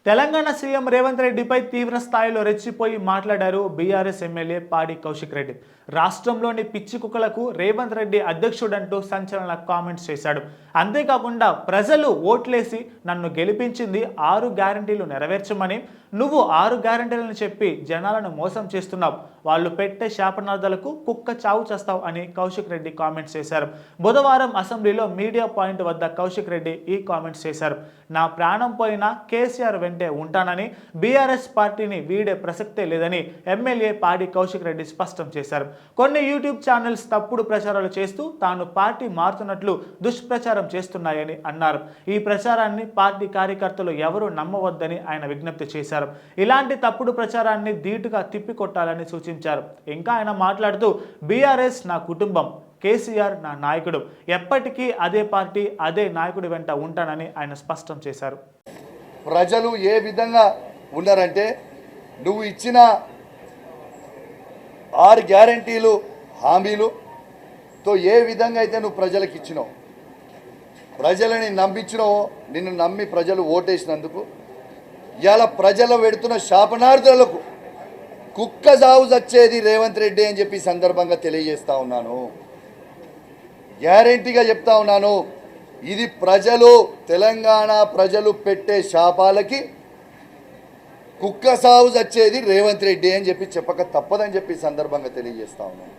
Telangana CM Revanth రెడ్డిపై తీవ్ర స్థాయిలో రెచ్చిపోయి మాట్లాడారు బీఆర్ఎస్ ఎమ్మెల్యే పాడి కౌశిక్ రెడ్డి. రాష్ట్రంలోని పిచ్చి కుక్కలకు రేవంత్ రెడ్డి అధ్యక్షుడంటూ సంచలన కామెంట్స్ చేశాడు. అంతేకాకుండా ప్రజలు ఓట్లేసి నన్ను గెలిపించింది 6 గ్యారంటీలు నెరవేర్చమని, నువ్వు 6 గ్యారంటీలను చెప్పి జనాలను మోసం చేస్తున్నావు, వాళ్ళు పెట్టే శాపనార్థాలకు కుక్క చావు చేస్తావు అని కౌశిక్ రెడ్డి కామెంట్స్ చేశారు. బుధవారం అసెంబ్లీలో మీడియా పాయింట్ వద్ద కౌశిక్ రెడ్డి ఈ కామెంట్స్ చేశారు. నా ప్రాణం పోయినా కేసీఆర్ వెంటే ఉంటానని, బీఆర్ఎస్ పార్టీని వీడే ప్రసక్తే లేదని ఎమ్మెల్యే పాడి కౌశిక్ రెడ్డి స్పష్టం చేశారు. కొన్ని యూట్యూబ్ ఛానల్స్ తప్పుడు ప్రచారాలు చేస్తూ తాను పార్టీ మారుతున్నట్లు దుష్ప్రచారం చేస్తున్నాయని అన్నారు. ఈ ప్రచారాన్ని పార్టీ కార్యకర్తలు ఎవరూ నమ్మవద్దని ఆయన విజ్ఞప్తి చేశారు. ఇలాంటి తప్పుడు ప్రచారాన్ని ధీటుగా తిప్పికొట్టాలని సూచించారు. ఇంకా ఆయన మాట్లాడుతూ, బీఆర్ఎస్ నా కుటుంబం, కేసీఆర్ నా నాయకుడు, ఎప్పటికీ అదే పార్టీ అదే నాయకుడి వెంట ఉంటానని ఆయన స్పష్టం చేశారు. ప్రజలు ఏ విధంగా ఉన్నారంటే, నువ్వు ఇచ్చిన 6 గ్యారంటీలు హామీలుతో ఏ విధంగా అయితే నువ్వు ప్రజలకు ఇచ్చినావు, ప్రజలని నమ్మించినావో, నిన్ను నమ్మి ప్రజలు ఓటేసినందుకు ఇవాళ ప్రజలు పెడుతున్న శాపనార్థులకు కుక్క సావు చచ్చేది రేవంత్ రెడ్డి అని చెప్పి సందర్భంగా తెలియజేస్తా ఉన్నాను. గ్యారంటీగా చెప్తా ఉన్నాను, ఇది ప్రజలు, తెలంగాణ ప్రజలు పెట్టే శాపాలకి కుక్క సావు చచ్చేది రేవంత్ రెడ్డి అని చెప్పి చెప్పక తప్పదని చెప్పి సందర్భంగా తెలియజేస్తా ఉన్నాను.